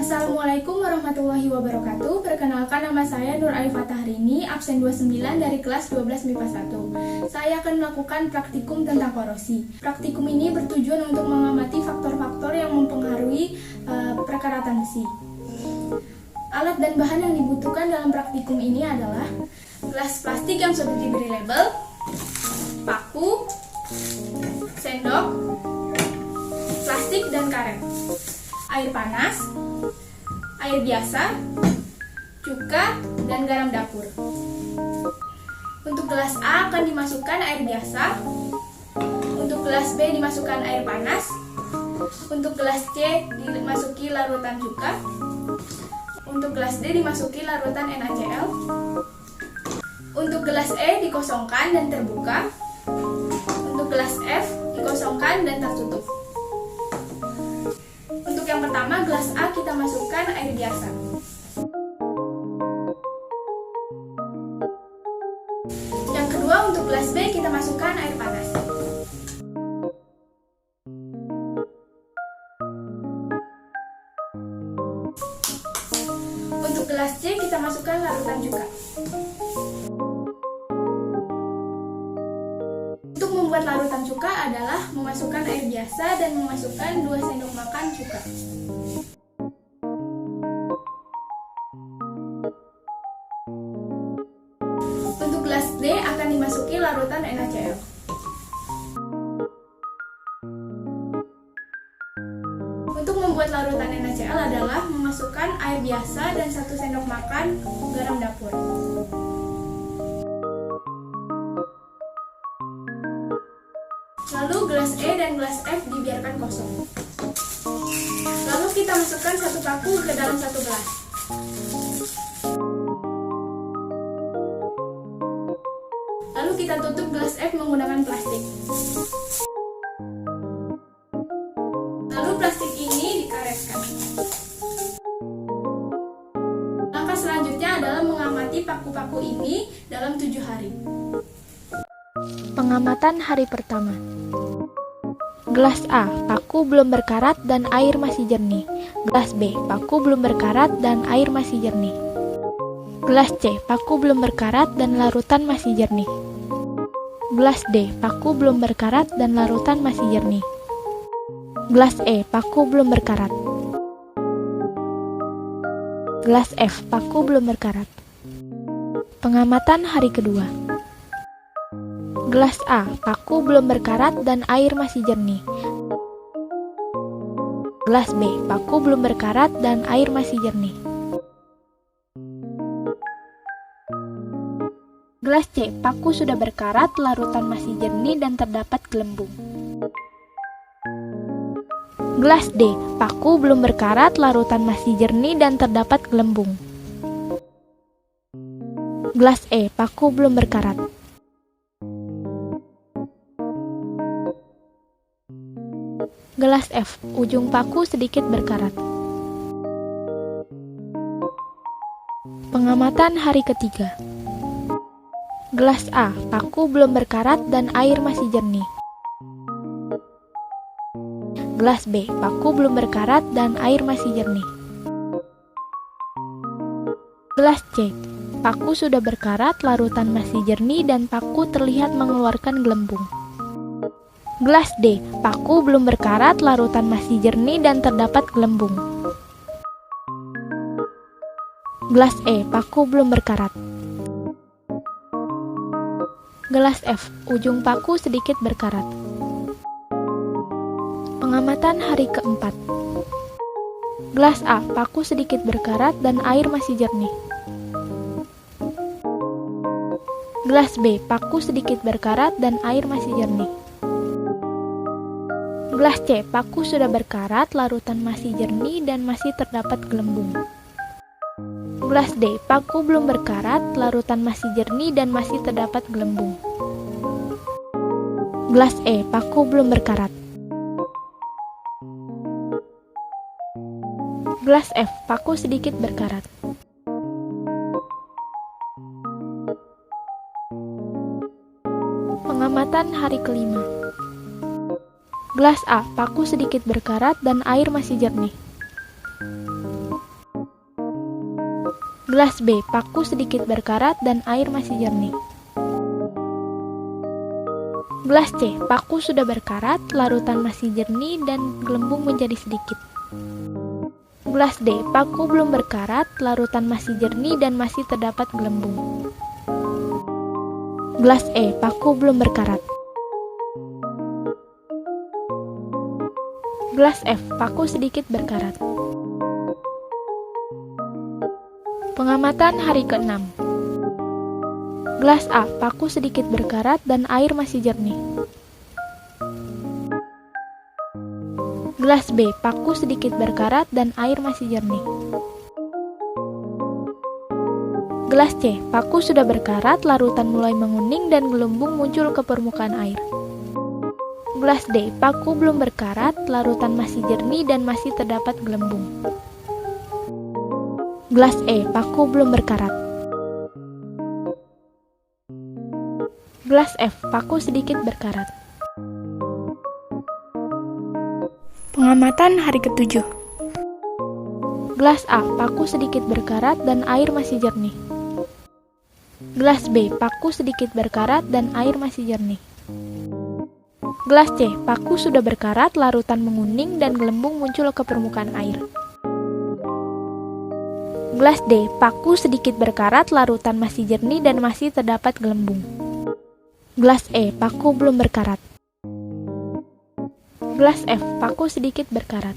Assalamualaikum warahmatullahi wabarakatuh. Perkenalkan, nama saya Nur Aifah Tahrini, absen 29 dari kelas 12 MIPA 1. Saya akan melakukan praktikum tentang korosi. Praktikum ini bertujuan untuk mengamati faktor-faktor yang mempengaruhi perkaratan besi. Alat dan bahan yang dibutuhkan dalam praktikum ini adalah gelas plastik yang sudah diberi label, paku, sendok, plastik dan karet, air panas, air biasa, cuka, dan garam dapur. Untuk gelas A akan dimasukkan air biasa, untuk gelas B dimasukkan air panas, untuk gelas C dimasuki larutan cuka, untuk gelas D dimasuki larutan NaCl, untuk gelas E dikosongkan dan terbuka, untuk gelas F dikosongkan dan tertutup. Untuk yang pertama, gelas A kita masukkan air biasa. Yang kedua, untuk gelas B kita masukkan air panas. Untuk gelas C kita masukkan larutan cuka. Untuk membuat larutan cuka adalah memasukkan air biasa dan memasukkan 2 sendok makan cuka. Untuk gelas D akan dimasuki larutan NaCl. Untuk membuat larutan NaCl adalah memasukkan air biasa dan 1 sendok makan garam dapur. Lalu gelas E dan gelas F dibiarkan kosong. Lalu kita masukkan 1 paku ke dalam 1 gelas. Lalu kita tutup gelas F menggunakan plastik. Lalu plastik ini dikaretkan. Langkah selanjutnya adalah mengamati paku-paku ini dalam 7 hari. Pengamatan hari pertama. Gelas A, paku belum berkarat dan air masih jernih. Gelas B, paku belum berkarat dan air masih jernih. Gelas C, paku belum berkarat dan larutan masih jernih. Gelas D, paku belum berkarat dan larutan masih jernih. Gelas E, paku belum berkarat. Gelas F, paku belum berkarat. Pengamatan hari kedua. Gelas A, paku belum berkarat dan air masih jernih. Gelas B, paku belum berkarat dan air masih jernih. Gelas C, paku sudah berkarat, larutan masih jernih dan terdapat gelembung. Gelas D, paku belum berkarat, larutan masih jernih dan terdapat gelembung. Gelas E, paku belum berkarat. Gelas F, ujung paku sedikit berkarat. Pengamatan hari ketiga. Gelas A, paku belum berkarat dan air masih jernih. Gelas B, paku belum berkarat dan air masih jernih. Gelas C, paku sudah berkarat, larutan masih jernih dan paku terlihat mengeluarkan gelembung. Gelas D, paku belum berkarat, larutan masih jernih dan terdapat gelembung. Gelas E, paku belum berkarat. Gelas F, ujung paku sedikit berkarat. Pengamatan hari keempat. Gelas A, paku sedikit berkarat dan air masih jernih. Gelas B, paku sedikit berkarat dan air masih jernih. Gelas C, paku sudah berkarat, larutan masih jernih dan masih terdapat gelembung. Gelas D, paku belum berkarat, larutan masih jernih dan masih terdapat gelembung. Gelas E, paku belum berkarat. Gelas F, paku sedikit berkarat. Pengamatan hari kelima. Gelas A, paku sedikit berkarat dan air masih jernih. Gelas B, paku sedikit berkarat dan air masih jernih. Gelas C, paku sudah berkarat, larutan masih jernih dan gelembung menjadi sedikit. Gelas D, paku belum berkarat, larutan masih jernih dan masih terdapat gelembung. Gelas E, paku belum berkarat. Gelas F, paku sedikit berkarat. Pengamatan hari ke-6. Gelas A, paku sedikit berkarat dan air masih jernih. Gelas B, paku sedikit berkarat dan air masih jernih. Gelas C, paku sudah berkarat, larutan mulai menguning dan gelembung muncul ke permukaan air. Gelas D, paku belum berkarat, larutan masih jernih dan masih terdapat gelembung. Gelas E, paku belum berkarat. Gelas F, paku sedikit berkarat. Pengamatan hari ke-7. Gelas A, paku sedikit berkarat dan air masih jernih. Gelas B, paku sedikit berkarat dan air masih jernih. Gelas C, paku sudah berkarat, larutan menguning dan gelembung muncul ke permukaan air. Gelas D, paku sedikit berkarat, larutan masih jernih dan masih terdapat gelembung. Gelas E, paku belum berkarat. Gelas F, paku sedikit berkarat.